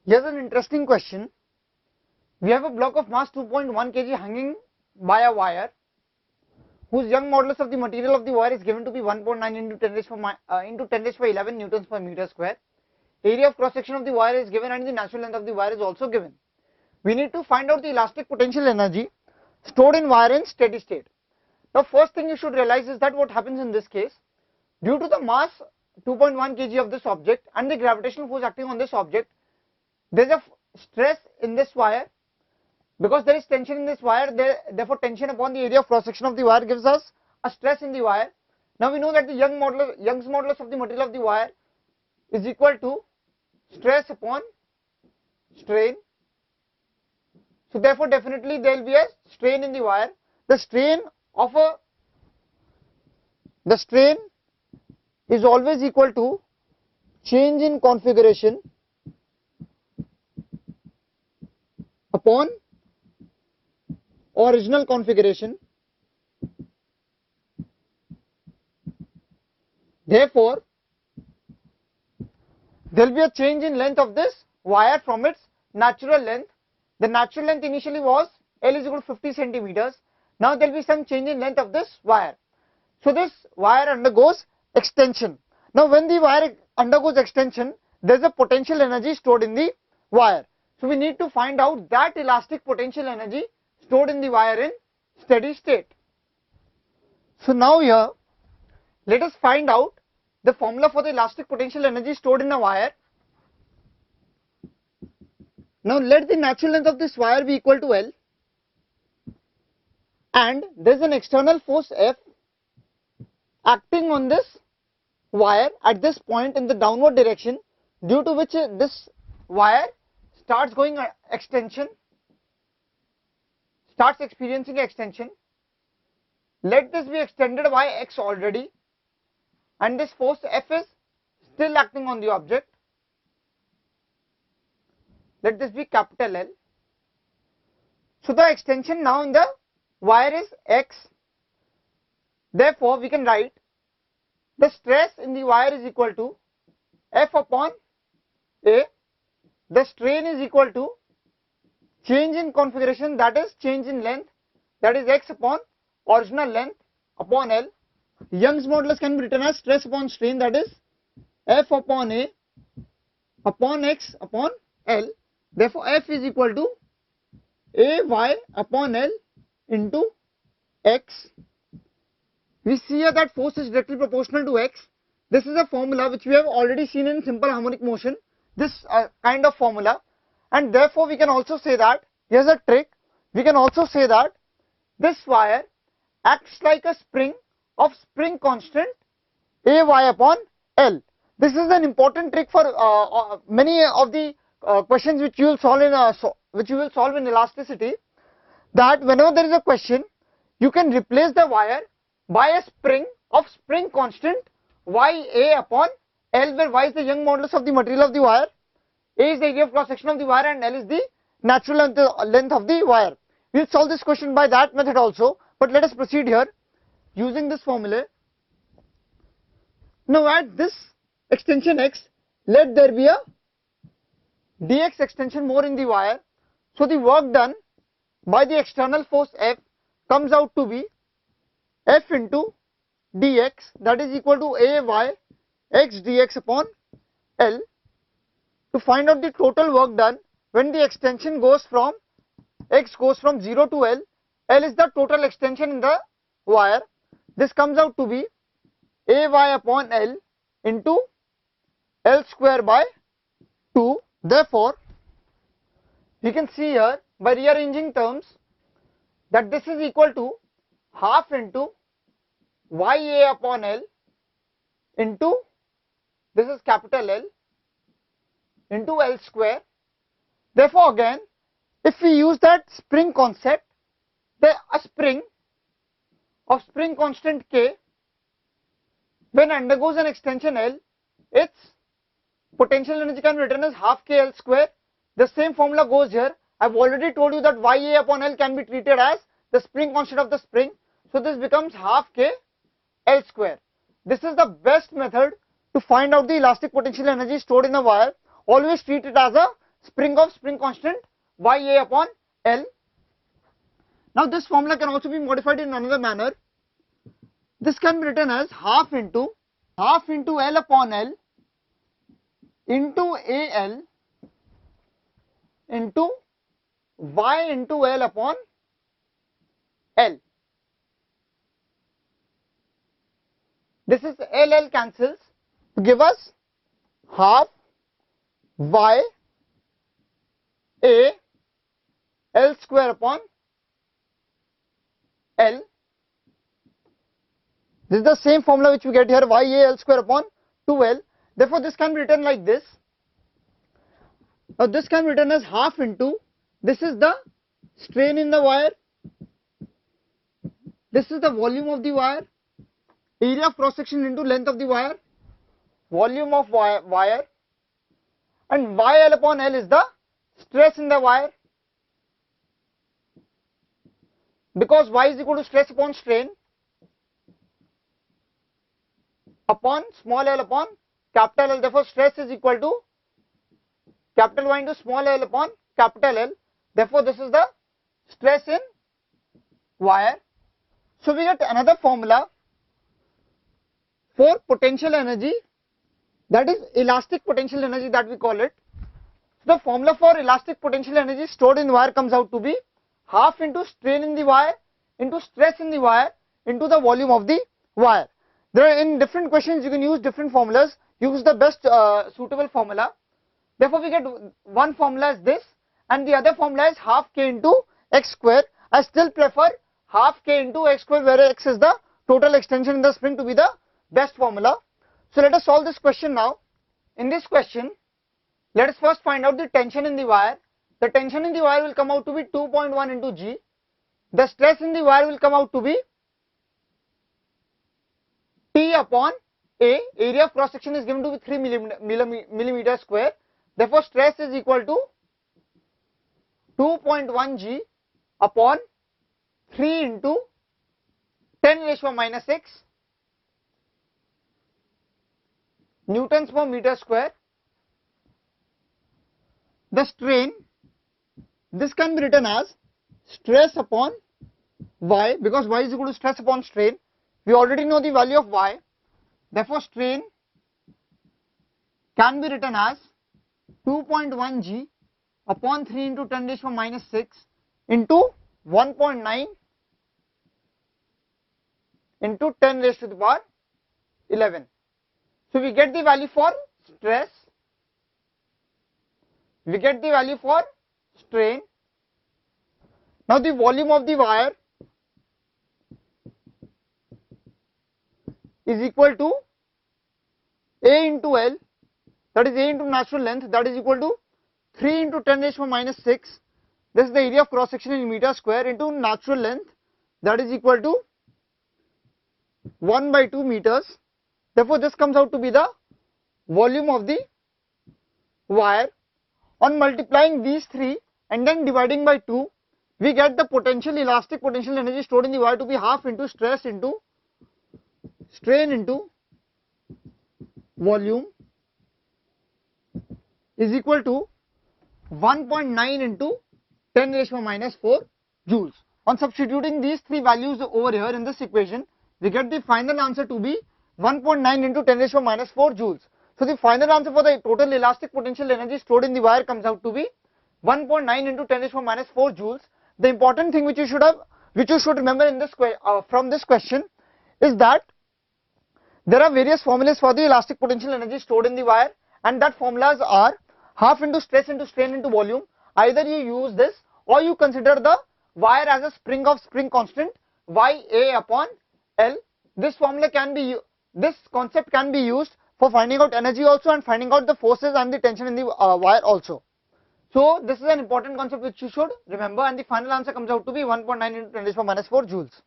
Here's an interesting question. We have a block of mass 2.1 kg hanging by a wire whose Young modulus of the material of the wire is given to be 1.9 into 10 raised by 11 newtons per meter square. Area of cross section of the wire is given and the natural length of the wire is also given. We need to find out the elastic potential energy stored in wire in steady state. Now first thing you should realize is that what happens in this case, due to the mass 2.1 kg of this object and the gravitational force acting on this object, there is a stress in this wire. Because there is tension in this wire, therefore tension upon the area of cross section of the wire gives us a stress in the wire. Now we know that the Young's modulus of the material of the wire is equal to stress upon strain. So therefore definitely there will be a strain in the wire. The strain is always equal to change in configuration upon original configuration. Therefore there will be a change in length of this wire from its natural length. The natural length initially was L is equal to 50 centimeters. Now there will be some change in length of this wire. So this wire undergoes extension. Now when the wire undergoes extension, there is a potential energy stored in the wire. So we need to find out that elastic potential energy stored in the wire in steady state. So now here, let us find out the formula for the elastic potential energy stored in a wire. Now let the natural length of this wire be equal to L, and there is an external force F acting on this wire at this point in the downward direction, due to which this wire starts going extension, starts experiencing extension. Let this be extended by x already, and this force F is still acting on the object. Let this be capital L. So the extension now in the wire is x. Therefore we can write the stress in the wire is equal to F upon A. The strain is equal to change in configuration, that is change in length, that is x upon original length upon L. Young's modulus can be written as stress upon strain, that is F upon A upon x upon L. Therefore F is equal to AY upon L into x. We see here that force is directly proportional to x. This is a formula which we have already seen in simple harmonic motion, this kind of formula. And therefore we can also say that, here's a trick, we can also say that this wire acts like a spring of spring constant AY upon L. This is an important trick for many of the questions which you will solve in elasticity, that whenever there is a question, you can replace the wire by a spring of spring constant YA upon L, where Y is the Young modulus of the material of the wire, A is the area of cross section of the wire, and L is the natural length of the wire. We will solve this question by that method also, but let us proceed here using this formula. Now at this extension x, let there be a dx extension more in the wire. So the work done by the external force F comes out to be F into dx, that is equal to AY x dx upon L. To find out the total work done when the extension goes from x goes from 0 to L, L is the total extension in the wire. This comes out to be AY upon L into L square by 2. Therefore we can see here by rearranging terms that this is equal to half into YA upon L into, this is capital L, into L square. Therefore again, if we use that spring concept, a spring of spring constant K, when undergoes an extension L, its potential energy can be written as half K L square. The same formula goes here. I have already told you that YA upon L can be treated as the spring constant of the spring. So this becomes half K L square. This is the best method to find out the elastic potential energy stored in a wire. Always treat it as a spring of spring constant Ya upon L. Now this formula can also be modified in another manner. This can be written as half into L upon L into AL into Y into L upon L. This is LL cancels to give us half Y A L square upon L. This is the same formula which we get here, Ya L square upon 2L. Therefore, this can be written like this. Now, this can be written as half into, this is the strain in the wire, this is the volume of the wire, area of cross section into length of the wire, volume of wire, and YL upon L is the stress in the wire. Because Y is equal to stress upon strain upon small l upon capital L, therefore stress is equal to capital Y into small l upon capital L. Therefore, this is the stress in wire. So, we get another formula for potential energy, that is elastic potential energy that we call it. So, the formula for elastic potential energy stored in the wire comes out to be half into strain in the wire into stress in the wire into the volume of the wire. There are in different questions you can use different formulas, use the best suitable formula. Therefore, we get one formula is this and the other formula is half K into X square. I still prefer half K into X square where X is the total extension in the spring to be the best formula. So, let us solve this question now. In this question, let us first find out the tension in the wire. The tension in the wire will come out to be 2.1 into G. The stress in the wire will come out to be T upon A. Area of cross section is given to be 3 millimeter square. Therefore, stress is equal to 2.1 G upon 3 into 10 raised to minus 6 newtons per meter square. The strain, this can be written as stress upon Y, because Y is equal to stress upon strain. We already know the value of Y. Therefore, strain can be written as 2.1 G upon 3 into 10 raised to minus 6 into 1.9 into 10 raised to the power 11. So, we get the value for stress, we get the value for strain. Now, the volume of the wire is equal to A into L, that is A into natural length, that is equal to 3 into 10 raised to minus 6. This is the area of cross section in meter square into natural length, that is equal to 1 by 2 meters. Therefore, this comes out to be the volume of the wire. On multiplying these three and then dividing by 2, we get the potential elastic potential energy stored in the wire to be half into stress into strain into volume is equal to 1.9 into 10 raised to minus 4 joules. On substituting these three values over here in this equation, we get the final answer to be 1.9 into 10 raised to minus 4 joules. So, the final answer for the total elastic potential energy stored in the wire comes out to be 1.9 into 10 raised to minus 4 joules. The important thing which you should remember in this from this question is that there are various formulas for the elastic potential energy stored in the wire, and that formulas are half into stress into strain into volume. Either you use this or you consider the wire as a spring of spring constant Ya upon L. This formula can be, this concept can be used for finding out energy also and finding out the forces and the tension in the wire also. So, this is an important concept which you should remember, and the final answer comes out to be 1.9 into 10 raised to minus 4 joules.